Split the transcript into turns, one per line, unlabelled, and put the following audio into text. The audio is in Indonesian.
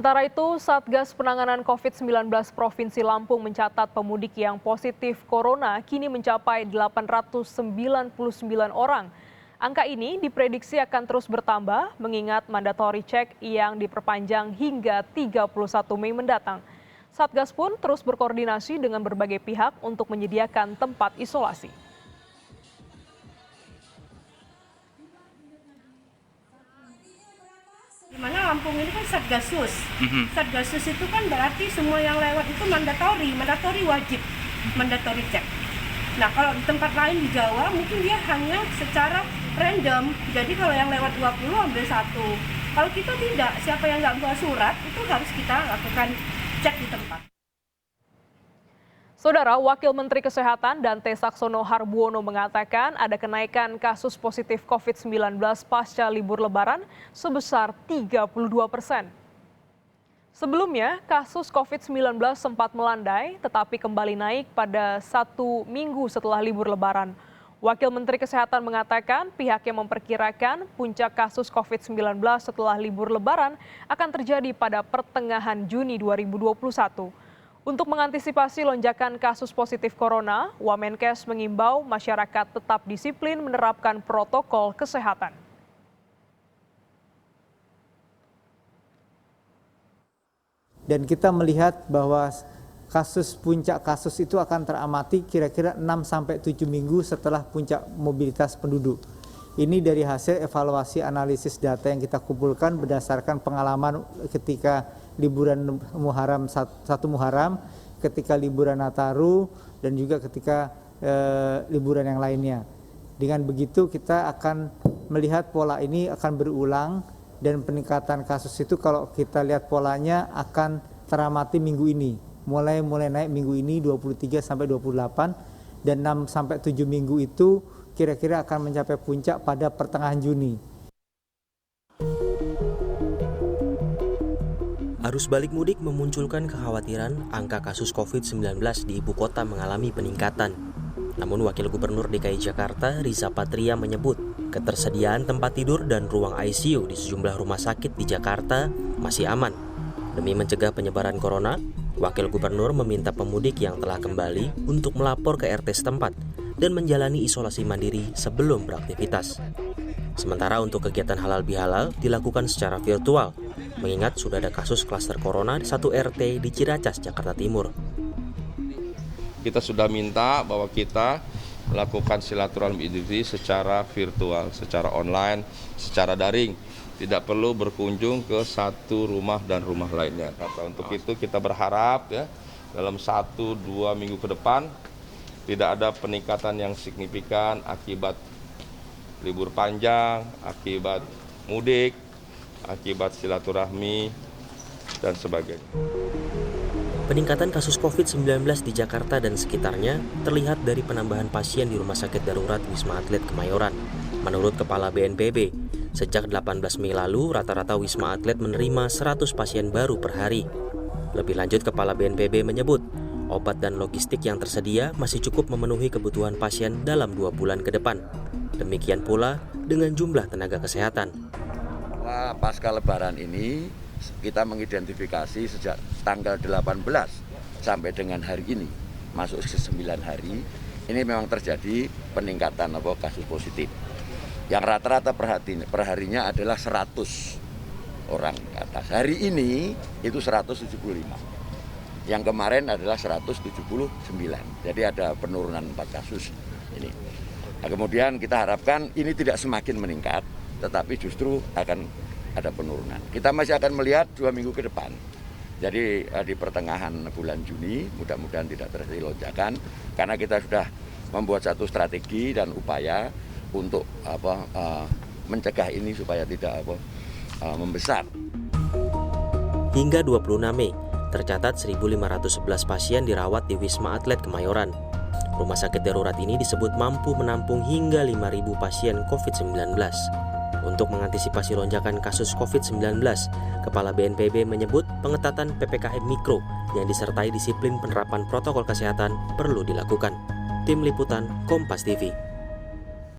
Sementara itu, Satgas Penanganan COVID-19 Provinsi Lampung mencatat pemudik yang positif corona kini mencapai 899 orang. Angka ini diprediksi akan terus bertambah mengingat mandatory check yang diperpanjang hingga 31 Mei mendatang. Satgas pun terus berkoordinasi dengan berbagai pihak untuk menyediakan tempat isolasi.
Dimana Lampung ini kan Satgasus. Satgasus itu kan berarti semua yang lewat itu mandatory wajib, mandatory check. Nah kalau di tempat lain di Jawa mungkin dia hanya secara random. Jadi kalau yang lewat 20 ambil satu. Kalau kita tidak, siapa yang nggak bawa surat itu harus kita lakukan cek di tempat.
Saudara, Wakil Menteri Kesehatan Dante Saxono Harbuono mengatakan ada kenaikan kasus positif COVID-19 pasca libur Lebaran sebesar 32%. Sebelumnya, kasus COVID-19 sempat melandai tetapi kembali naik pada 1 minggu setelah libur Lebaran. Wakil Menteri Kesehatan mengatakan pihaknya memperkirakan puncak kasus COVID-19 setelah libur Lebaran akan terjadi pada pertengahan Juni 2021. Untuk mengantisipasi lonjakan kasus positif corona, Wamenkes mengimbau masyarakat tetap disiplin menerapkan protokol kesehatan.
Dan kita melihat bahwa puncak kasus itu akan teramati kira-kira 6-7 minggu setelah puncak mobilitas penduduk. Ini dari hasil evaluasi analisis data yang kita kumpulkan berdasarkan pengalaman ketika liburan Muharram, 1 Muharram, ketika liburan Nataru, dan juga ketika liburan yang lainnya. Dengan begitu kita akan melihat pola ini akan berulang dan peningkatan kasus itu kalau kita lihat polanya akan teramati minggu ini. Mulai naik minggu ini 23 sampai 28 dan 6 sampai 7 minggu itu kira-kira akan mencapai puncak pada pertengahan Juni.
Arus balik mudik memunculkan kekhawatiran angka kasus COVID-19 di ibu kota mengalami peningkatan. Namun Wakil Gubernur DKI Jakarta Riza Patria menyebut ketersediaan tempat tidur dan ruang ICU di sejumlah rumah sakit di Jakarta masih aman. Demi mencegah penyebaran corona, Wakil Gubernur meminta pemudik yang telah kembali untuk melapor ke RT setempat dan menjalani isolasi mandiri sebelum beraktivitas. Sementara untuk kegiatan halal bihalal dilakukan secara virtual, mengingat sudah ada kasus klaster corona di 1 RT di Ciracas, Jakarta Timur.
Kita sudah minta bahwa kita melakukan silaturahmi Idul Fitri secara virtual, secara online, secara daring. Tidak perlu berkunjung ke satu rumah dan rumah lainnya. Untuk itu kita berharap ya dalam 1-2 minggu ke depan tidak ada peningkatan yang signifikan akibat libur panjang, akibat mudik, akibat silaturahmi, dan sebagainya.
Peningkatan kasus COVID-19 di Jakarta dan sekitarnya terlihat dari penambahan pasien di Rumah Sakit Darurat Wisma Atlet Kemayoran. Menurut Kepala BNPB, sejak 18 Mei lalu rata-rata Wisma Atlet menerima 100 pasien baru per hari. Lebih lanjut, Kepala BNPB menyebut, obat dan logistik yang tersedia masih cukup memenuhi kebutuhan pasien dalam 2 bulan ke depan. Demikian pula dengan jumlah tenaga kesehatan.
Pasca Lebaran ini kita mengidentifikasi sejak tanggal 18 sampai dengan hari ini, masuk ke 9 hari, ini memang terjadi peningkatan kasus positif. Yang rata-rata perharinya adalah 100 orang ke atas. Hari ini itu 175. Yang kemarin adalah 179. Jadi ada penurunan 4 kasus ini. Nah, kemudian kita harapkan ini tidak semakin meningkat, tetapi justru akan ada penurunan. Kita masih akan melihat 2 minggu ke depan. Jadi di pertengahan bulan Juni mudah-mudahan tidak terjadi lonjakan karena kita sudah membuat satu strategi dan upaya untuk mencegah ini supaya tidak membesar.
Hingga 26 Mei, tercatat 1.511 pasien dirawat di Wisma Atlet Kemayoran. Rumah sakit darurat ini disebut mampu menampung hingga 5.000 pasien COVID-19. Untuk mengantisipasi lonjakan kasus COVID-19, Kepala BNPB menyebut pengetatan PPKM Mikro yang disertai disiplin penerapan protokol kesehatan perlu dilakukan. Tim Liputan Kompas TV.